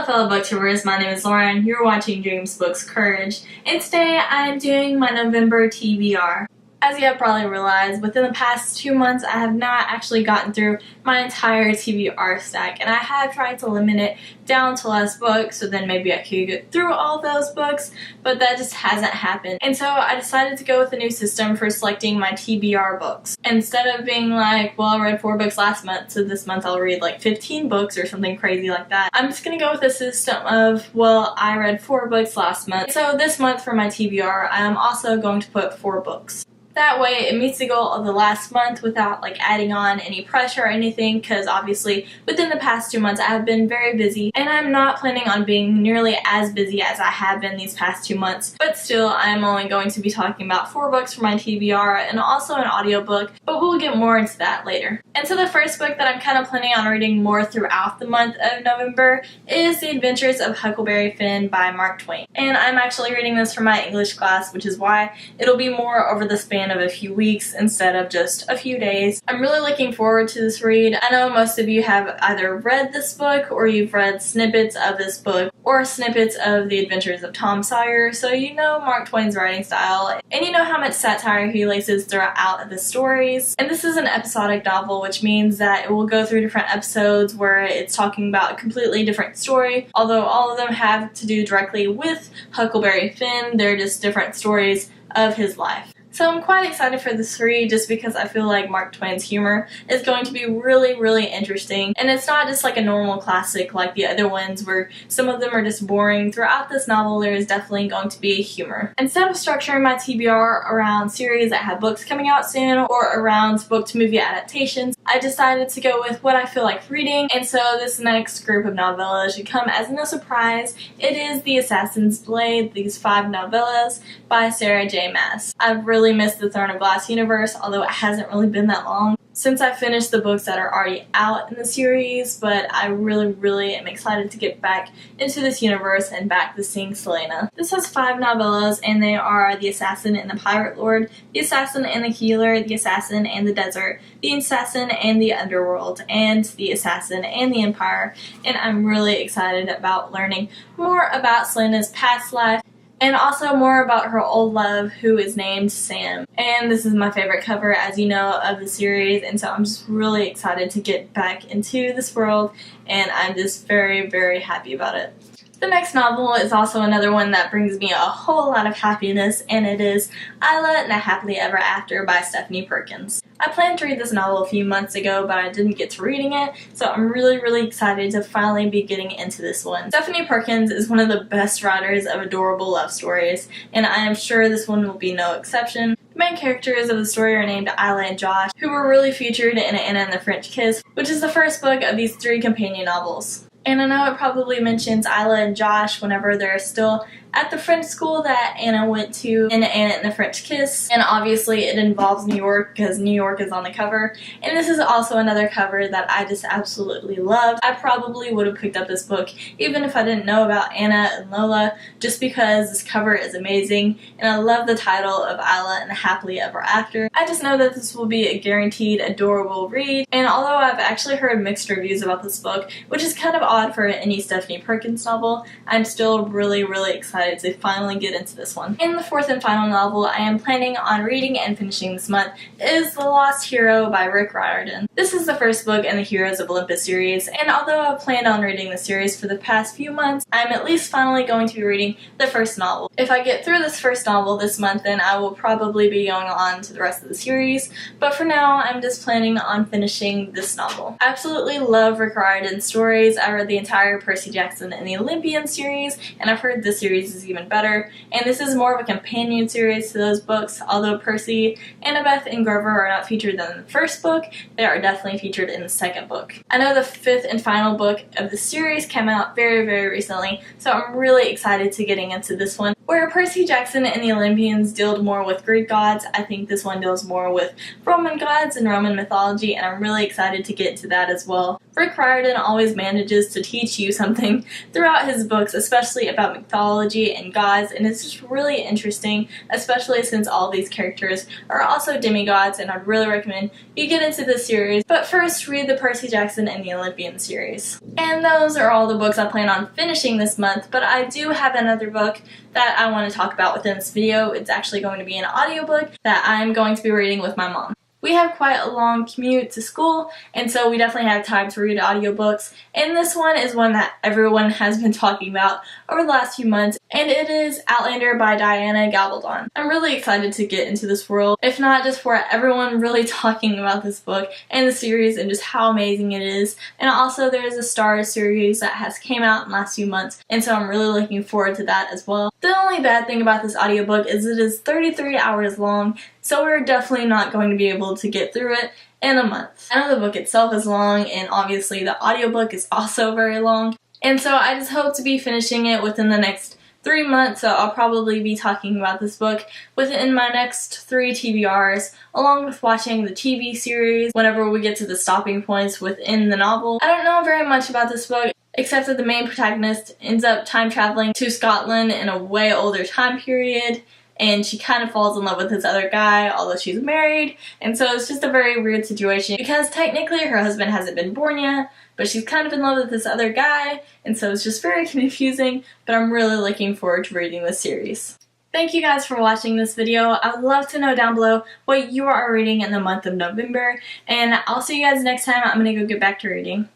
fellow booktubers, my name is Lauren, you're watching Dreams Books Courage, and today I'm doing my November TBR. As you have probably realized, within the past 2 months I have not actually gotten through my entire TBR stack, and I have tried to limit it down to less books so then maybe I could get through all those books, but that just hasn't happened. And so I decided to go with a new system for selecting my TBR books. Instead of being like, well, I read 4 books last month, so this month I'll read like 15 books or something crazy like that, I'm just gonna go with a system of, well, I read 4 books last month, so this month for my TBR I am also going to put 4 books. That way it meets the goal of the last month without like adding on any pressure or anything, because obviously within the past 2 months I have been very busy and I'm not planning on being nearly as busy as I have been these past 2 months, but still I'm only going to be talking about 4 books for my TBR and also an audiobook, but we'll get more into that later. And so the first book that I'm kind of planning on reading more throughout the month of November is The Adventures of Huckleberry Finn by Mark Twain. And I'm actually reading this for my English class, which is why it'll be more over the span of a few weeks instead of just a few days. I'm really looking forward to this read. I know most of you have either read this book or you've read snippets of this book or snippets of The Adventures of Tom Sawyer, so you know Mark Twain's writing style and you know how much satire he laces throughout the stories. And this is an episodic novel, which means that it will go through different episodes where it's talking about a completely different story. Although all of them have to do directly with Huckleberry Finn, they're just different stories of his life. So I'm quite excited for this read just because I feel like Mark Twain's humor is going to be really interesting, and it's not just like a normal classic like the other ones where some of them are just boring. Throughout this novel there is definitely going to be humor. Instead of structuring my TBR around series that have books coming out soon or around book to movie adaptations, I decided to go with what I feel like reading, and so this next group of novellas should come as no surprise. It is The Assassin's Blade, these 5 novellas by Sarah J. Maas. I've really missed the Throne of Glass universe, although it hasn't really been that long since I finished the books that are already out in the series, but I really am excited to get back into this universe and back to seeing Selena. This has 5 novellas, and they are The Assassin and the Pirate Lord, The Assassin and the Healer, The Assassin and the Desert, The Assassin and the Underworld, and The Assassin and the Empire, and I'm really excited about learning more about Selena's past life and also more about her old love, who is named Sam. And this is my favorite cover, as you know, of the series, and so I'm just really excited to get back into this world, and I'm just very happy about it. The next novel is also another one that brings me a whole lot of happiness, and it is Isla and a Happily Ever After by Stephanie Perkins. I planned to read this novel a few months ago, but I didn't get to reading it, so I'm really excited to finally be getting into this one. Stephanie Perkins is one of the best writers of adorable love stories, and I am sure this one will be no exception. The main characters of the story are named Isla and Josh, who were really featured in Anna and the French Kiss, which is the first book of these 3 companion novels. And I know it probably mentions Isla and Josh whenever they're still at the French school that Anna went to in Anna and the French Kiss, and obviously it involves New York because New York is on the cover, and this is also another cover that I just absolutely loved. I probably would have picked up this book even if I didn't know about Anna and Lola, just because this cover is amazing, and I love the title of Isla and the Happily Ever After. I just know that this will be a guaranteed adorable read, and although I've actually heard mixed reviews about this book, which is kind of odd for any Stephanie Perkins novel, I'm still really excited to finally get into this one. And the 4th and final novel I am planning on reading and finishing this month is The Lost Hero by Rick Riordan. This is the first book in the Heroes of Olympus series, and although I've planned on reading the series for the past few months, I'm at least finally going to be reading the first novel. If I get through this first novel this month, then I will probably be going on to the rest of the series, but for now I'm just planning on finishing this novel. I absolutely love Rick Riordan's stories. I read the entire Percy Jackson and the Olympian series, and I've heard this series is even better, and this is more of a companion series to those books. Although Percy, Annabeth, and Grover are not featured in the first book, they are definitely featured in the second book. I know the 5th and final book of the series came out very recently, so I'm really excited to getting into this one. Where Percy Jackson and the Olympians dealt more with Greek gods, I think this one deals more with Roman gods and Roman mythology, and I'm really excited to get to that as well. Rick Riordan always manages to teach you something throughout his books, especially about mythology and gods, and it's just really interesting, especially since all of these characters are also demigods, and I'd really recommend you get into this series. But first, read the Percy Jackson and the Olympian series. And those are all the books I plan on finishing this month, but I do have another book that I want to talk about within this video. It's actually going to be an audiobook that I'm going to be reading with my mom. We have quite a long commute to school, and so we definitely have time to read audiobooks, and this one is one that everyone has been talking about over the last few months, and it is Outlander by Diana Gabaldon. I'm really excited to get into this world, if not just for everyone really talking about this book and the series and just how amazing it is. And also there's a Star series that has came out in the last few months, and so I'm really looking forward to that as well. The only bad thing about this audiobook is it is 33 hours long, so we're definitely not going to be able to get through it in a month. I know the book itself is long, and obviously the audiobook is also very long, and so I just hope to be finishing it within the next 3 months, so I'll probably be talking about this book within my next 3 TBRs, along with watching the TV series whenever we get to the stopping points within the novel. I don't know very much about this book, except that the main protagonist ends up time traveling to Scotland in a way older time period, and she kind of falls in love with this other guy, although she's married, and so it's just a very weird situation because technically her husband hasn't been born yet, but she's kind of in love with this other guy, and so it's just very confusing, but I'm really looking forward to reading this series. Thank you guys for watching this video. I would love to know down below what you are reading in the month of November, and I'll see you guys next time. I'm gonna go get back to reading.